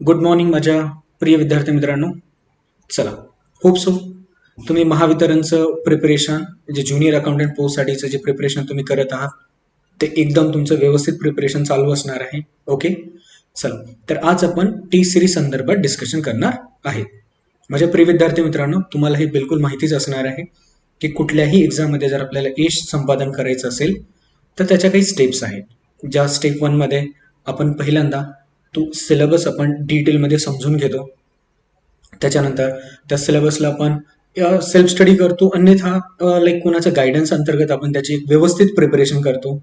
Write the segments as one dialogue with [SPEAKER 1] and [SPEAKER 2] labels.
[SPEAKER 1] Good morning माझ्या प्रिय विद्यार्थी मित्रांनो. चला, होप सो तुम्ही महावितरणचं प्रिपरेशन जे ज्युनियर अकाउंटंट पोस्टसाठीचं जे प्रिपरेशन तुम्ही करत आहात ते एकदम तुमचं व्यवस्थित प्रिपरेशन चालू असणार आहे. ओके, चला तर आज आपण टी सिरीज संदर्भात डिस्कशन करणार आहेत. माझ्या प्रिय विद्यार्थी मित्रांनो, तुम्हाला हे बिलकुल माहितीच असणार आहे की कुठल्याही एक्झाममध्ये जर आपल्याला यश संपादन करायचं असेल तर त्याच्या काही स्टेप्स आहेत. ज्या स्टेप 1 मध्ये आपण पहिल्यांदा तो सिलेबस आपण डिटेलमध्ये समजून घेतो. त्याच्यानंतर त्या सिलेबसला आपण सेल्फ स्टडी करतो, अन्यथा लाईक कोणाच्या गायडन्स अंतर्गत आपण त्याची व्यवस्थित प्रिपरेशन करतो.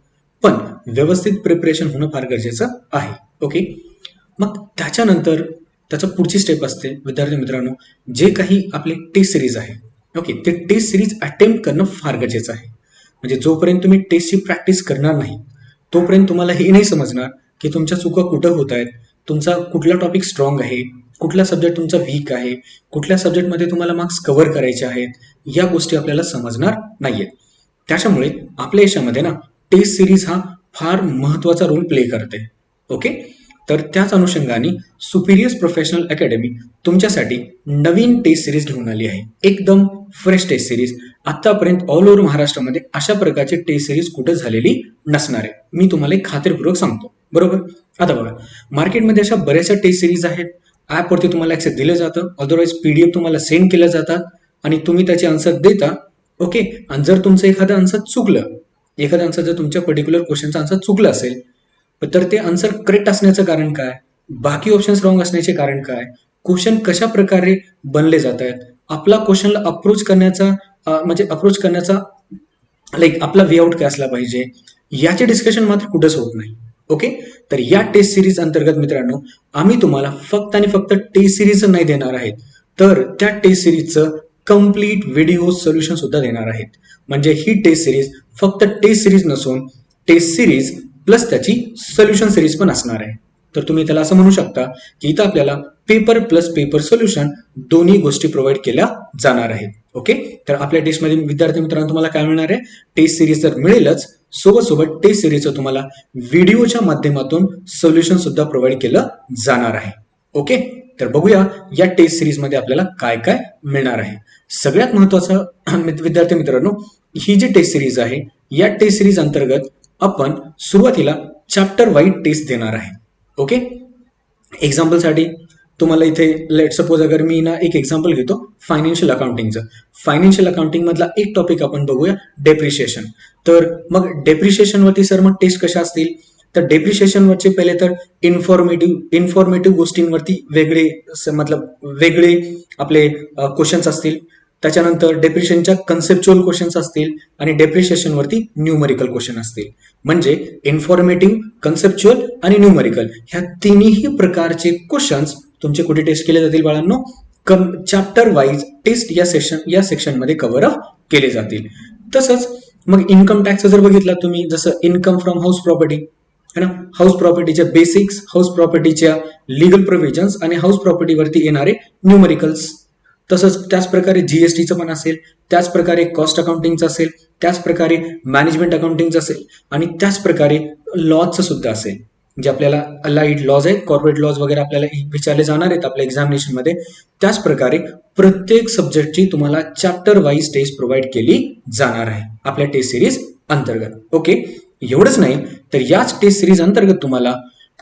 [SPEAKER 1] पण व्यवस्थित प्रिपरेशन होणं फार गरजेचं आहे. ओके, मग त्याच्यानंतर त्याचं पुढची स्टेप असते विद्यार्थी मित्रांनो, जे काही आपले टेस्ट सिरीज आहे, ओके, ते टेस्ट सिरीज अटेम्प्ट करणं फार गरजेचं आहे. म्हणजे जोपर्यंत तुम्ही टेस्टची प्रॅक्टिस करणार नाही तोपर्यंत तुम्हाला हे नाही समजणार की तुमच्या चुका कुठं होत आहेत, तुमचा कुठला टॉपिक स्ट्रॉंग आहे, कुठला सब्जेक्ट तुमचा वीक आहे, कुठल्या सब्जेक्टमध्ये तुम्हाला मार्क्स कव्हर करायचे आहेत, या गोष्टी आपल्याला समजणार नाहीयेत. त्याच्यामुळे आपल्या यशामध्ये ना टेस्ट सिरीज हा फार महत्त्वाचा रोल प्ले करते. ओके, तर त्याच अनुषंगाने सुपिरियस प्रोफेशनल अकॅडमी तुमच्यासाठी नवीन टेस्ट सिरीज घेऊन आली आहे. एकदम फ्रेश टेस्ट सिरीज. आतापर्यंत ऑल ओव्हर महाराष्ट्रामध्ये अशा प्रकारची टेस्ट सिरीज कुठे झालेली नसणार आहे. मी तुम्हाला एक खात्रीपूर्वक सांगतो, बरोबर. आता बघा, मार्केटमध्ये अशा बऱ्याचशा टेस्ट सिरीज आहेत. ॲपवरती तुम्हाला ॲक्सेस दिलं जातं, अदरवाईज PDF तुम्हाला सेंड केलं जातात आणि तुम्ही त्याचे आन्सर देता. ओके, आणि जर तुमचं एखादं आन्सर चुकलं, एखादं आन्सर जर तुमच्या पर्टिक्युलर क्वेश्चनचं आन्सर चुकलं असेल तर ते आन्सर करेक्ट असण्याचं कारण काय, बाकी ऑप्शन्स रॉंग असण्याचे कारण काय, क्वेश्चन कशा प्रकारे बनले जात आहेत, आपला क्वेश्चनला अप्रोच करण्याचा लाईक आपला वेआउट काय असला पाहिजे, याचे डिस्कशन मात्र कुठंच होत नाही. ओके, तर या टेस्ट सिरीज अंतर्गत मित्रांनो आम्ही तुम्हाला फक्त आणि फक्त टेस्ट सिरीज नाही देणार आहेत, तर त्या टेस्ट सिरीजचं कम्प्लीट व्हिडिओ सोल्युशन सुद्धा देणार आहेत. म्हणजे ही टेस्ट सिरीज फक्त टेस्ट सिरीज नसून टेस्ट सिरीज प्लस त्याची सोल्युशन सिरीज पण असणार आहे. तर तुम्ही त्याला असं म्हणू शकता की इथं आपल्याला पेपर प्लस पेपर सोल्युशन दोन्ही गोष्टी प्रोव्हाइड केल्या जाणार आहेत. ओके, तर आपल्या टेस्टमध्ये विद्यार्थी मित्रांनो तुम्हाला काय मिळणार आहे, टेस्ट सिरीज तर मिळेलच, सोबत टेस्ट सिरीजचं तुम्हाला व्हिडिओच्या माध्यमातून सोल्युशन सुद्धा प्रोव्हाइड केलं जाणार आहे. ओके, तर बघूया या टेस्ट सिरीजमध्ये आपल्याला काय काय मिळणार आहे. सगळ्यात महत्वाचं विद्यार्थी मित्रांनो, ही जी टेस्ट सिरीज आहे या टेस्ट सिरीज अंतर्गत आपण सुरुवातीला चॅप्टर वाईज टेस्ट देणार आहे. ओके, एक्झाम्पलसाठी तुम्हाला इथे लेट सपोज अगर मी ना एक एक्झाम्पल घेतो फायनान्शियल अकाउंटिंगचं. फायनान्शियल अकाउंटिंग मधला एक टॉपिक आपण बघूया, डेप्रिशिएशन. तर मग डेप्रिशिएशनवरती सर मग टेस्ट कशा असतील, तर डेप्रिशिएशनवरचे पहिले तर इन्फॉर्मेटिव्ह गोष्टींवरती वेगळे आपले क्वेश्चन्स असतील. त्याच्यानंतर डेप्रिशिएशनच्या कन्सेप्च्युअल क्वेश्चन्स असतील आणि डेप्रिशिएशनवरती न्यूमरिकल क्वेश्चन असतील. म्हणजे इन्फॉर्मेटिव्ह, कन्सेप्च्युअल आणि न्यूमरिकल ह्या तिन्ही प्रकारचे क्वेश्चन्स तुमचे कुठे टेस्ट केले जातील बाळांनो, चॅप्टर वाईज टेस्ट या सेक्शनमध्ये कव्हर अप केले जातील. तसंच मग इन्कम टॅक्स जर बघितला तुम्ही, जसं इन्कम फ्रॉम हाऊस प्रॉपर्टी है ना, हाऊस प्रॉपर्टीच्या बेसिक्स, हाऊस प्रॉपर्टीच्या लिगल प्रोव्हिजन्स आणि हाऊस प्रॉपर्टीवरती येणारे न्यूमरिकल्स. तसंच त्याचप्रकारे जीएसटीचं पण असेल, त्याचप्रकारे कॉस्ट अकाउंटिंगचं असेल, त्याचप्रकारे मॅनेजमेंट अकाउंटिंगचं असेल आणि त्याचप्रकारे लॉजचं सुद्धा असेल. जे आपल्याला अलाइड लॉज आहेत, कॉर्पोरेट लॉज वगैरे आपल्याला विचारले जाणार आहेत आपल्या एक्झामिनेशनमध्ये. त्याचप्रकारे प्रत्येक सब्जेक्टची तुम्हाला चॅप्टर वाईज टेस्ट प्रोव्हाइड केली जाणार आहे आपल्या टेस्ट सिरीज अंतर्गत. ओके, एवढंच नाही तर याच टेस्ट सिरीज अंतर्गत तुम्हाला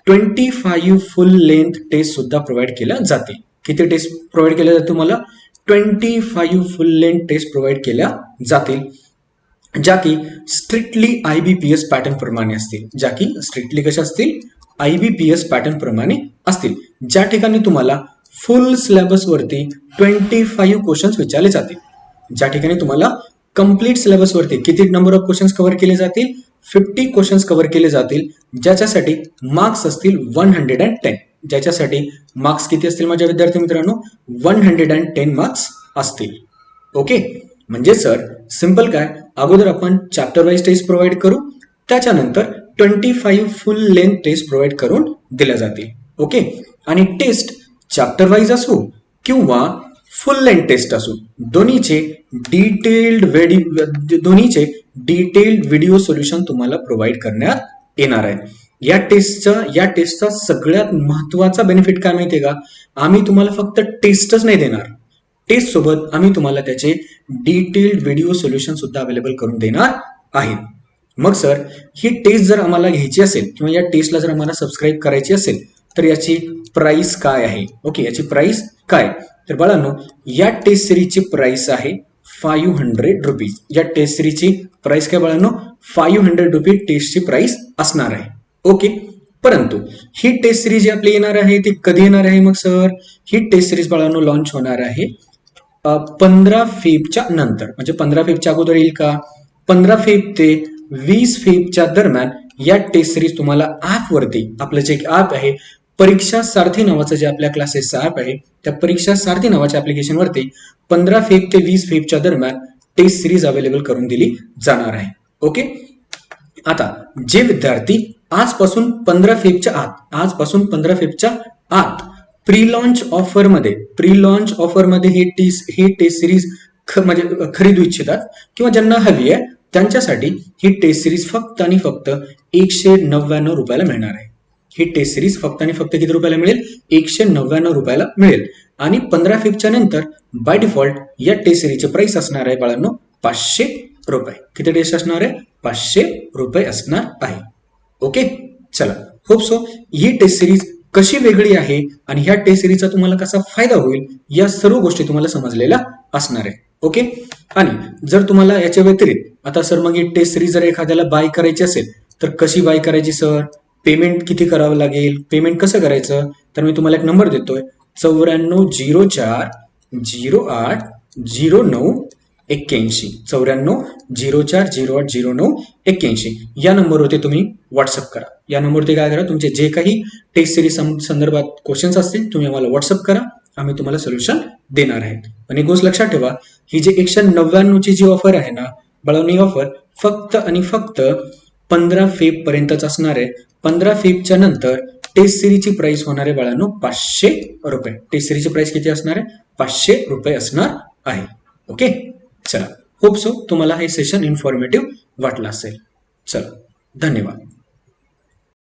[SPEAKER 1] 25 फुल लेंथ टेस्ट सुद्धा प्रोव्हाइड केल्या जातील. किती टेस्ट प्रोव्हाइड केल्या जातील तुम्हाला, 25 फुल लेंथ टेस्ट प्रोव्हाइड केल्या जातील, ज्या की स्ट्रिक्टली IBPS पॅटर्न प्रमाणे असतील. ज्या की स्ट्रिक्टली कशा असतील, IBPS पॅटर्न प्रमाणे असतील. ज्या ठिकाणी तुम्हाला फुल सिलेबस वरती 25 क्वेश्चन्स विचारले जातील. ज्या ठिकाणी तुम्हाला कम्प्लीट सिलेबस वरती किती नंबर ऑफ क्वेश्चन्स कव्हर केले जातील, 50 क्वेश्चन्स कव्हर केले जातील, ज्याच्यासाठी मार्क्स असतील 110. ज्याच्यासाठी मार्क्स किती असतील माझ्या विद्यार्थी मित्रांनो, 110 मार्क्स असतील. ओके, म्हणजे सर सिंपल काय, अगोदर आपण चॅप्टर वाईज टेस्ट प्रोव्हाइड करू, त्याच्यानंतर 25 फुल लेंथ टेस्ट प्रोव्हाइड करून दिल्या जातील. ओके, आणि टेस्ट चॅप्टर वाईज असू किंवा फुल लेंथ टेस्ट असू, दोन्हीचे डिटेल्ड व्हिडिओ सोल्युशन तुम्हाला प्रोव्हाइड करण्यात येणार आहे. या टेस्टचा सगळ्यात महत्वाचा बेनिफिट काय माहितीये का? आम्ही तुम्हाला फक्त टेस्टच नाही देणार, टेस्ट सोबत आम्ही तुम्हाला त्याचे डिटेल्ड व्हिडिओ सोल्युशन सुद्धा अवेलेबल करून देणार आहेत. मग सर, ही टेस्ट जर आम्हाला घ्यायची असेल किंवा या टेस्टला जर आम्हाला सबस्क्राईब करायची असेल तर याची प्राइस काय आहे? ओके, याची प्राइस काय? तर बाळांनो, या टेस्ट सिरीजची प्राइस आहे 500 रुपीज. या टेस्ट सिरीजची प्राइस काय बाळांनो? 500 रुपीज टेस्टची प्राइस असणार आहे. ओके, परंतु ही टेस्ट सिरीज जी आपली येणार आहे ती कधी येणार आहे? मग सर, ही टेस्ट सिरीज बाळांनो लॉन्च होणार आहे 15 फेबच्या नंतर. म्हणजे 15 फेबच्या अगोदर येईल का? 15 फेब ते 20 फेबच्या दरम्यान या टेस्ट सिरीज तुम्हाला ऍप वरती, आपलं जे ऍप आहे परीक्षा सारथी नावाचं, जे आपल्या क्लासेसचं ऍप आहे, त्या परीक्षा सारथी नावाच्या ऍप्लिकेशन वरती 15 फेब ते 20 फेबच्या दरम्यान टेस्ट सिरीज अवेलेबल करून दिली जाणार आहे. ओके, आता जे विद्यार्थी आजपासून 15 फेबच्या आत प्री लॉन्च ऑफर मध्ये हे टेस्ट सिरीज म्हणजे खरीदू इच्छितात किंवा ज्यांना हवी आहे त्यांच्यासाठी ही टेस्ट सिरीज फक्त आणि फक्त 199 रुपयाला मिळणार आहे. ही टेस्ट सिरीज फक्त आणि फक्त किती रुपयाला मिळेल? 199 रुपयाला मिळेल. आणि 15 फेबच्या नंतर बाय डिफॉल्ट या टेस्ट सिरीजचे प्राइस असणार आहे बाळांनो 500 रुपये. किती टेस्ट असणार आहे? 500 रुपये असणार आहे. ओके, चला, होप सो ही टेस्ट सिरीज कशी वेगळी आहे आणि ह्या टेस्ट सिरीजचा तुम्हाला कसा फायदा होईल या सर्व गोष्टी तुम्हाला समजलेल्या असणार आहे. ओके, आणि जर तुम्हाला याच्या व्यतिरिक्त आता सर मग ही टेस्ट सिरीज जर एखाद्याला बाय करायची असेल तर कशी बाय करायची सर? पेमेंट किती करावं लागेल? पेमेंट कसं करायचं? तर मी तुम्हाला एक नंबर देतोय 9404080981. 9404080981 या नंबरवरती तुम्ही व्हॉट्सअप करा. या नंबरवरती काय करा, तुमचे जे काही टेस्ट सिरीज संदर्भात क्वेश्चन्स असतील तुम्ही आम्हाला व्हॉट्सअप करा, आम्ही तुम्हाला सोल्युशन देणार आहेत. पण एक गोष्ट लक्षात ठेवा, ही जी 199 ची जी ऑफर आहे ना बाळांनो, ही ऑफर फक्त आणि फक्त 15 फेब पर्यंतच असणार आहे. 15 फेबच्या नंतर टेस्ट सिरीजची प्राइस होणार आहे बाळांनो 500 रुपये. टेस्ट सिरीजची प्राइस किती असणार आहे? 500 रुपये असणार आहे. ओके, चला, होप सो तुम्हाला हे सेशन इन्फॉर्मेटिव्ह वाटलं असेल. चला, धन्यवाद.